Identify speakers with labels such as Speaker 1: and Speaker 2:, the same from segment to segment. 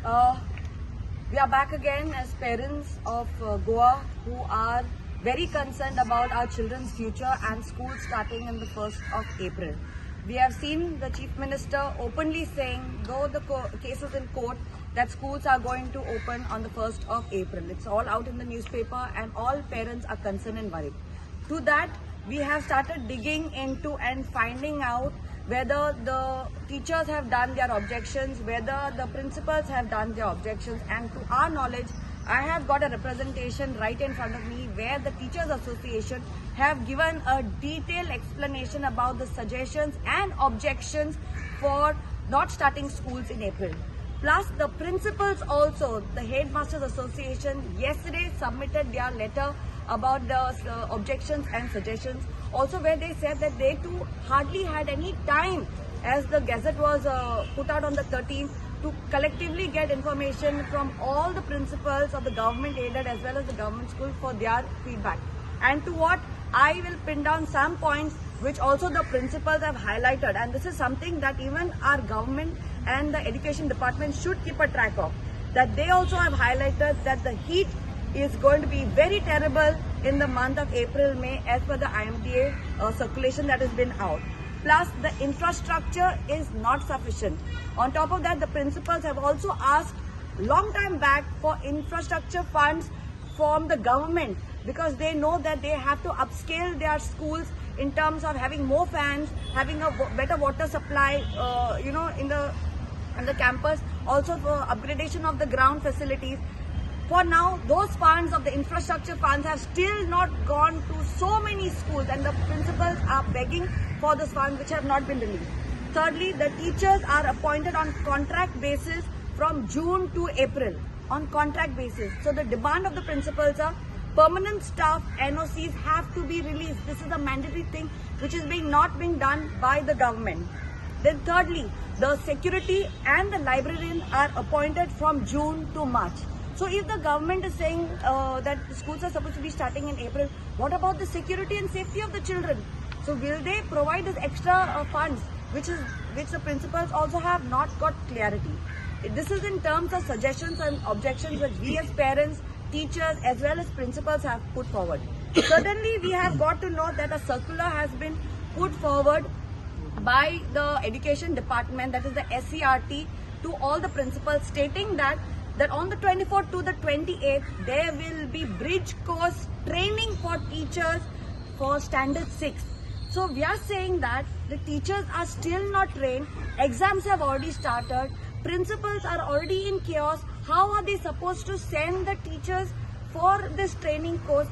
Speaker 1: Uh, we are back again as parents of Goa who are very concerned about our children's future and school starting in the 1st of April. We have seen the Chief Minister openly saying, though the cases in court, that schools are going to open on the 1st of April. It's all out in the newspaper and all parents are concerned and worried. To that, we have started digging into and finding out whether the teachers have done their objections, whether the principals have done their objections, and to our knowledge, I have got a representation right in front of me where the Teachers Association have given a detailed explanation about the suggestions and objections for not starting schools in April. Plus, the principals also, the Headmasters Association, yesterday submitted their letter about the objections and suggestions. Also, where they said that they too hardly had any time, as the Gazette was put out on the 13th, to collectively get information from all the principals of the government aided as well as the government school for their feedback. And to what I will pin down some points which also the principals have highlighted, and this is something that even our government and the education department should keep a track of, that they also have highlighted that the heat is going to be very terrible in the month of April, May, as per the IMDA circulation that has been out. Plus, the infrastructure is not sufficient. On top of that, the principals have also asked long time back for infrastructure funds from the government, because they know that they have to upscale their schools in terms of having more fans, having a better water supply, in the campus, also for upgradation of the ground facilities. For now, those funds of the infrastructure funds have still not gone to so many schools, and the principals are begging for those funds which have not been released. Thirdly, the teachers are appointed on contract basis from June to April, on contract basis. So the demand of the principals are permanent staff NOCs have to be released. This is a mandatory thing which is not being done by the government. Then thirdly, the security and the librarian are appointed from June to March. So if the government is saying that schools are supposed to be starting in April, what about the security and safety of the children? So will they provide this extra funds, which the principals also have not got clarity? This is in terms of suggestions and objections that we as parents, teachers as well as principals have put forward. Certainly we have got to know that a circular has been put forward by the education department, that is the SCRT, to all the principals, stating that on the 24th to the 28th, there will be bridge course training for teachers for standard 6. So we are saying that the teachers are still not trained, exams have already started, principals are already in chaos. How are they supposed to send the teachers for this training course,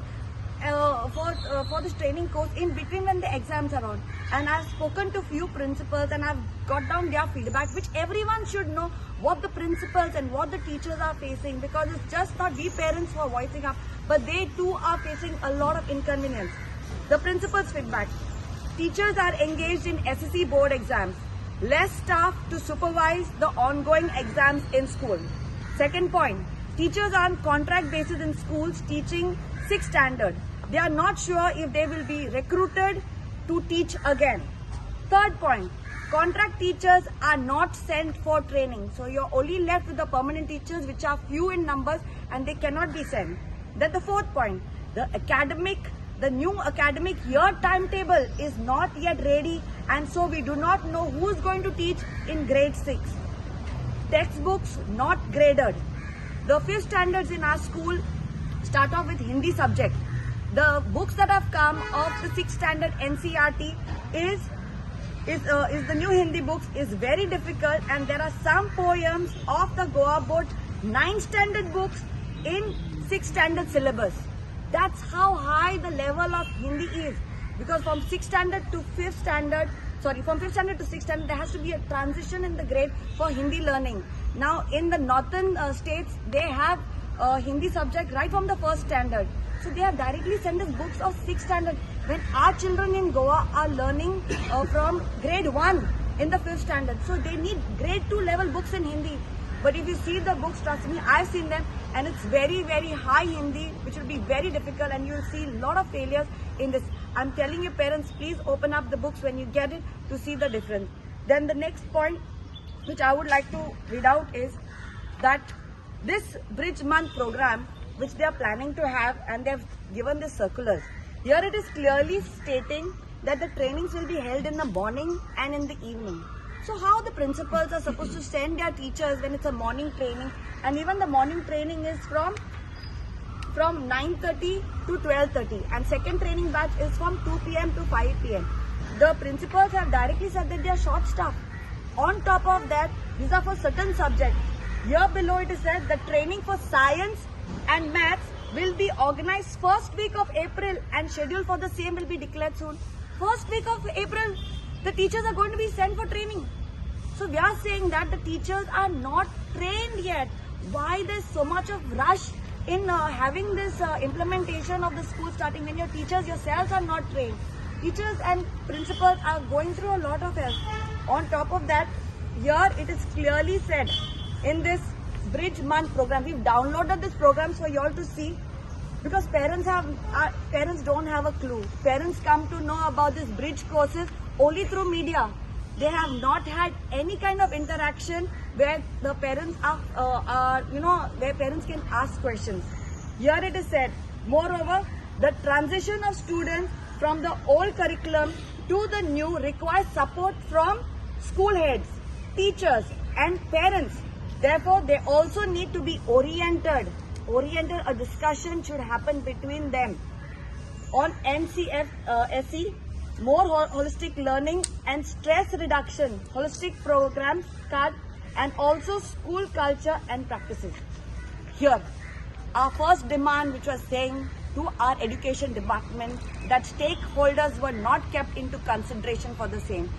Speaker 1: for this training course in between when the exams are on? And I've spoken to few principals and I've got down their feedback, which everyone should know what the principals and what the teachers are facing, because it's just not we parents who are voicing up, but they too are facing a lot of inconvenience. The principals' feedback: teachers are engaged in SSC board exams, less staff to supervise the ongoing exams in school. Second point, teachers are on contract basis in schools teaching 6th standard. They are not sure if they will be recruited to teach again. Third point, contract teachers are not sent for training. So you're only left with the permanent teachers, which are few in numbers, and they cannot be sent. Then the fourth point, the new academic year timetable is not yet ready, and so we do not know who is going to teach in grade 6. Textbooks not graded. The 5th standards in our school start off with Hindi subject. The books that have come of the 6th standard NCERT is the new Hindi books is very difficult, and there are some poems of the Goa board 9th standard books in 6th standard syllabus. That's how high the level of Hindi is, because from 6th standard to 5th standard, from 5th standard to 6th standard, there has to be a transition in the grade for Hindi learning. Now in the northern states, they have Hindi subject right from the 1st standard. So they have directly sent us books of 6th standard, when our children in Goa are learning from grade 1 in the 5th standard. So they need grade 2 level books in Hindi. But if you see the books, trust me, I've seen them, and it's very, very high Hindi, which will be very difficult, and you'll see a lot of failures in this. I'm telling you, parents, please open up the books when you get it to see the difference. Then the next point which I would like to read out is, that this Bridge Month program, which they are planning to have, and they have given the circulars, here it is clearly stating that the trainings will be held in the morning and in the evening. So how the principals are supposed to send their teachers when it's a morning training, and even the morning training is from 9:30 to 12:30, and second training batch is from 2 p.m. to 5 p.m. The principals have directly said that they are short staffed. On top of that, these are for certain subjects. Here below it is said the training for science and maths will be organized first week of April, and schedule for the same will be declared soon. First week of April, the teachers are going to be sent for training. So we are saying that the teachers are not trained yet. Why there's so much of rush in having this implementation of the school starting when your teachers yourselves are not trained? Teachers and principals are going through a lot of help. On top of that, here it is clearly said in this Bridge Month program, we've downloaded this program for you all to see, because parents don't have a clue. Parents come to know about this bridge courses only through media. They have not had any kind of interaction where the parents where parents can ask questions. Here it is said, moreover, the transition of students from the old curriculum to the new requires support from school heads, teachers and parents. Therefore, they also need to be oriented. A discussion should happen between them on NCF-SE, more holistic learning and stress reduction, holistic programs, and also school culture and practices. Here, our first demand, which was saying to our education department, that stakeholders were not kept into consideration for the same.